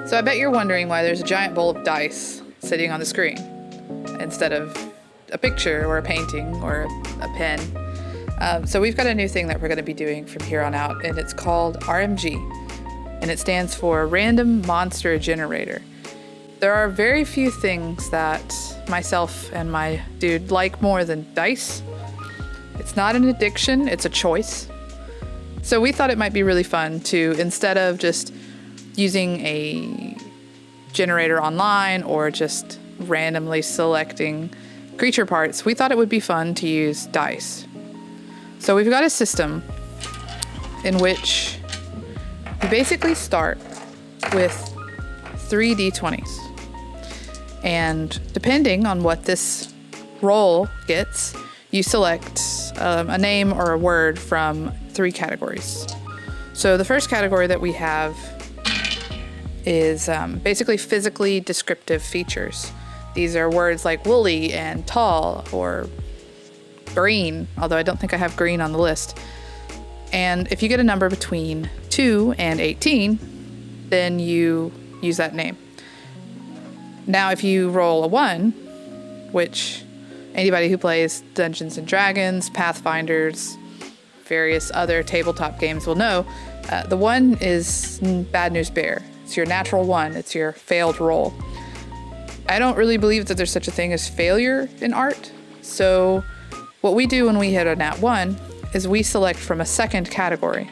So I bet you're wondering why there's a giant bowl of dice sitting on the screen instead of a picture or a painting or a pen. So we've got a new thing that we're going to be doing from here on out, and it's called RMG, and it stands for Random Monster Generator. There are very few things that myself and my dude like more than dice. It's not an addiction, it's a choice. So we thought it might be really fun to, instead of just using a generator online or just randomly selecting creature parts, we thought it would be fun to use dice. So we've got a system in which you basically start with 3 d20s. And depending on what this roll gets, you select a name or a word from 3 categories. So the first category that we have is basically physically descriptive features. These are words like woolly and tall or green, although I don't think I have green on the list. And if you get a number between 2 and 18, then you use that name. Now, if you roll a 1, which anybody who plays Dungeons and Dragons, Pathfinders, various other tabletop games will know, the 1 is Bad News Bear. It's your natural 1. It's your failed roll. I don't really believe that there's such a thing as failure in art. So what we do when we hit a nat 1 is we select from a second category.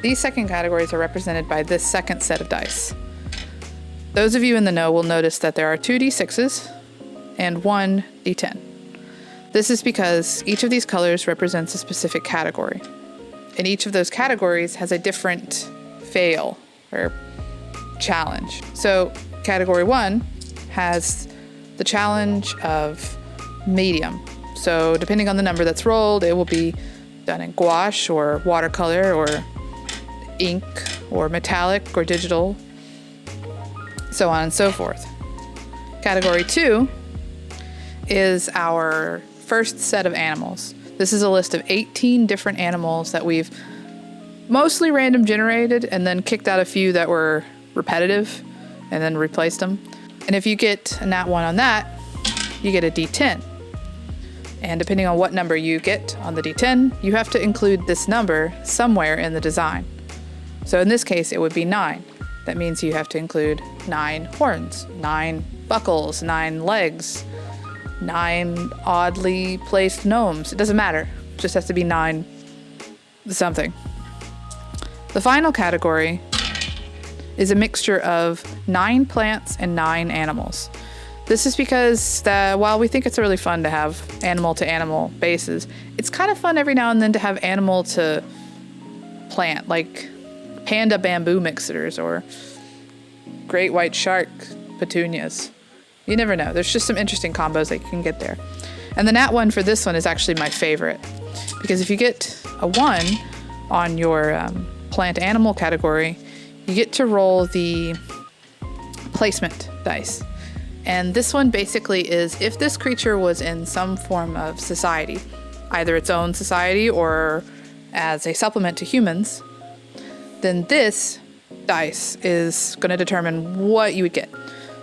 These second categories are represented by this second set of dice. Those of you in the know will notice that there are 2 d6s and 1 d10. This is because each of these colors represents a specific category. And each of those categories has a different fail or challenge. So category 1 has the challenge of medium. So depending on the number that's rolled, it will be done in gouache or watercolor or ink or metallic or digital, so on and so forth. Category 2 is our first set of animals. This is a list of 18 different animals that we've mostly random generated and then kicked out a few that were repetitive and then replaced them. And if you get a nat 1 on that, you get a d10. And depending on what number you get on the d10, you have to include this number somewhere in the design. So in this case, it would be 9. That means you have to include 9 horns, 9 buckles, 9 legs, 9 oddly placed gnomes. It doesn't matter. It just has to be 9 something. The final category is a mixture of 9 plants and 9 animals. This is because while we think it's really fun to have animal-to-animal bases, it's kind of fun every now and then to have animal-to-plant, like panda bamboo mixers or great white shark petunias. You never know. There's just some interesting combos that you can get there. And the nat 1 for this one is actually my favorite, because if you get a 1 on your plant animal category, you get to roll the placement dice. And this one basically is if this creature was in some form of society, either its own society or as a supplement to humans, then this dice is going to determine what you would get.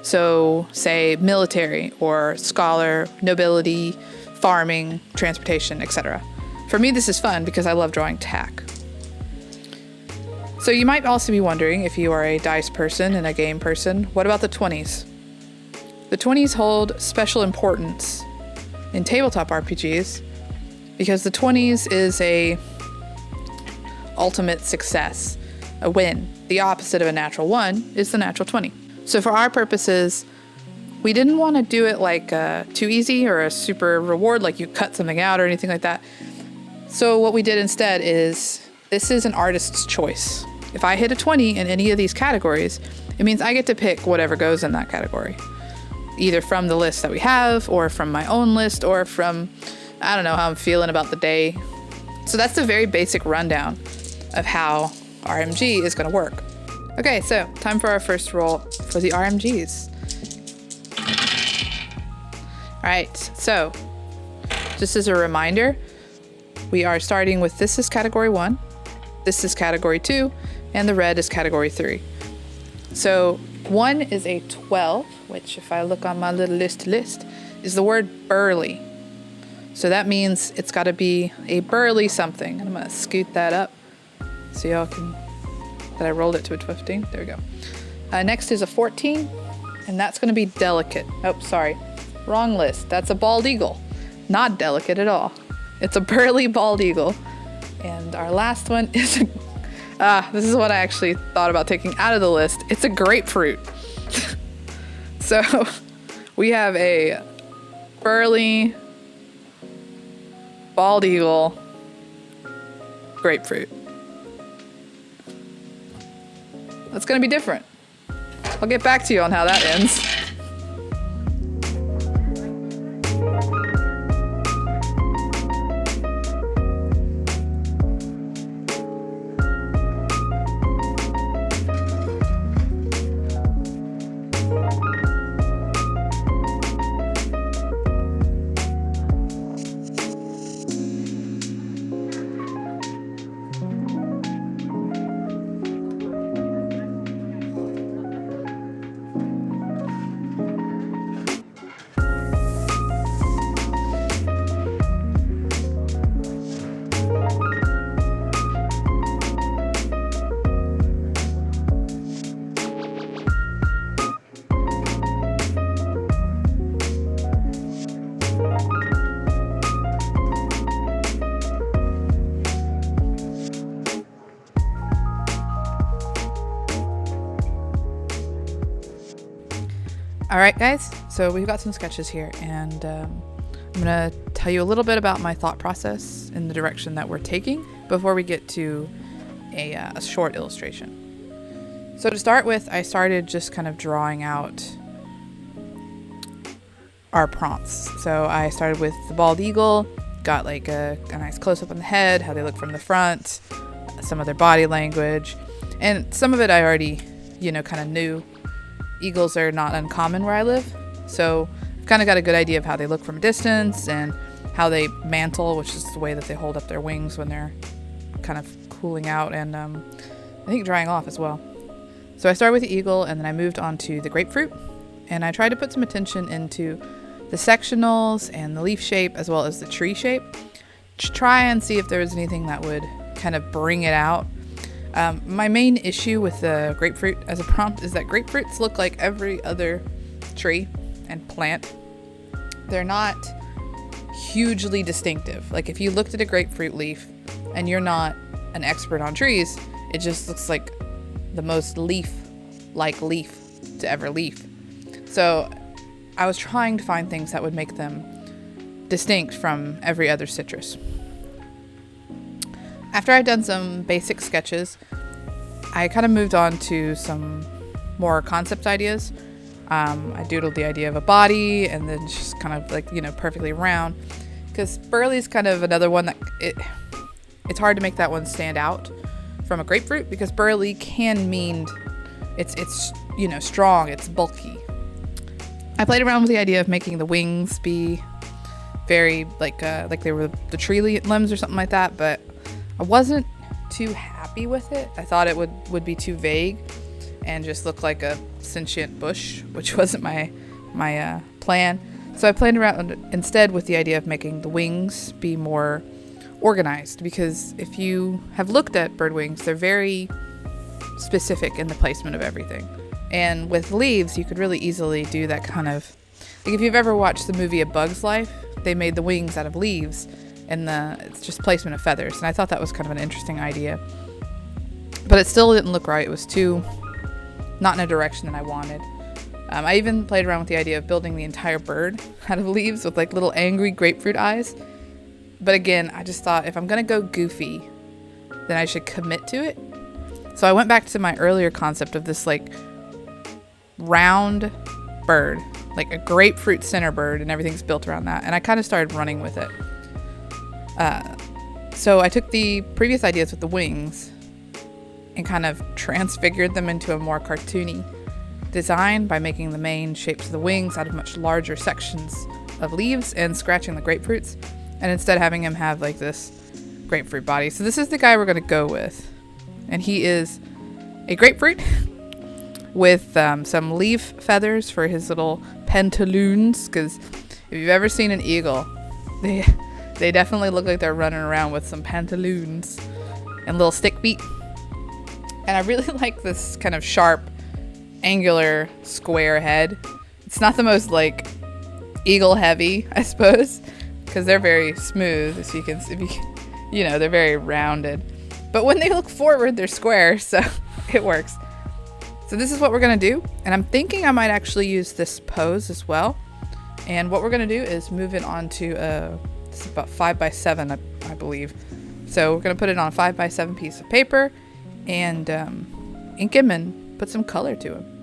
So say military or scholar, nobility, farming, transportation, etc. For me, this is fun because I love drawing tack. So you might also be wondering, if you are a dice person and a game person, what about the 20s? The 20s hold special importance in tabletop RPGs because the 20s is a ultimate success, a win. The opposite of a natural 1 is the natural 20. So for our purposes, we didn't want to do it like too easy or a super reward, like you cut something out or anything like that. So what we did instead is, this is an artist's choice. If I hit a 20 in any of these categories, it means I get to pick whatever goes in that category, either from the list that we have or from my own list or from, I don't know, how I'm feeling about the day. So that's the very basic rundown of how RMG is going to work. Okay, so time for our first roll for the RMGs. All right, so just as a reminder, we are starting with this is category 1, this is category 2, and the red is category 3. So One is a 12, which if I look on my little list, is the word burly. So that means it's got to be a burly something. I'm going to scoot that up so y'all can, that I rolled it to a 15. There we go. Next is a 14, and that's going to be delicate. Oh, sorry. Wrong list. That's a bald eagle. Not delicate at all. It's a burly bald eagle. And our last one is this is what I actually thought about taking out of the list. It's a grapefruit. So we have a burly bald eagle grapefruit. That's going to be different. I'll get back to you on how that ends. All right, guys, so we've got some sketches here, and I'm going to tell you a little bit about my thought process in the direction that we're taking before we get to a short illustration. So to start with, I started just kind of drawing out our prompts. So I started with the bald eagle, got like a nice close-up on the head, how they look from the front, some of their body language, and some of it I already, kind of knew. Eagles are not uncommon where I live, so I've kind of got a good idea of how they look from a distance and how they mantle, which is the way that they hold up their wings when they're kind of cooling out and I think drying off as well. So I started with the eagle, and then I moved on to the grapefruit, and I tried to put some attention into the sectionals and the leaf shape as well as the tree shape to try and see if there was anything that would kind of bring it out. My main issue with the grapefruit as a prompt is that grapefruits look like every other tree and plant. They're not hugely distinctive. Like if you looked at a grapefruit leaf and you're not an expert on trees, it just looks like the most leaf-like leaf to ever leaf. So I was trying to find things that would make them distinct from every other citrus. After I'd done some basic sketches, I kind of moved on to some more concept ideas. I doodled the idea of a body, and then just kind of like, perfectly round. Because burly is kind of another one that it's hard to make that one stand out from a grapefruit, because burly can mean it's strong, it's bulky. I played around with the idea of making the wings be very like they were the tree limbs or something like that, but I wasn't too happy with it. I thought it would be too vague and just look like a sentient bush, which wasn't my plan. So I played around instead with the idea of making the wings be more organized, because if you have looked at bird wings, they're very specific in the placement of everything. And with leaves, you could really easily do that kind of, like if you've ever watched the movie A Bug's Life, they made the wings out of leaves, and it's just placement of feathers. And I thought that was kind of an interesting idea. But it still didn't look right. It was too not in a direction that I wanted. I even played around with the idea of building the entire bird out of leaves with like little angry grapefruit eyes. But again, I just thought if I'm going to go goofy, then I should commit to it. So I went back to my earlier concept of this like round bird, like a grapefruit center bird, and everything's built around that. And I kind of started running with it. So I took the previous ideas with the wings and kind of transfigured them into a more cartoony design by making the main shapes of the wings out of much larger sections of leaves and scratching the grapefruits, and instead having him have like this grapefruit body. So this is the guy we're going to go with, and he is a grapefruit. with some leaf feathers for his little pantaloons, because if you've ever seen an eagle, they definitely look like they're running around with some pantaloons and little stick feet. And I really like this kind of sharp, angular, square head. It's not the most like eagle heavy, I suppose, because they're very smooth, as you can, they're very rounded. But when they look forward, they're square, so it works. So this is what we're gonna do, and I'm thinking I might actually use this pose as well. And what we're gonna do is move it onto this is about 5x7, I believe. So we're gonna put it on a 5x7 piece of paper and ink him and put some color to him.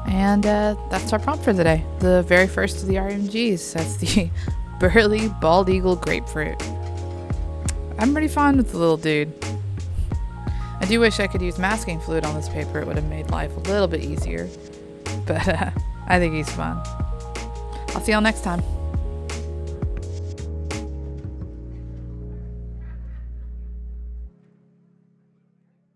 And that's our prompt for today. The very first of the RMGs. That's the burly bald eagle grapefruit. I'm pretty fond with the little dude. I do wish I could use masking fluid on this paper. It would have made life a little bit easier. But I think he's fun. I'll see y'all next time.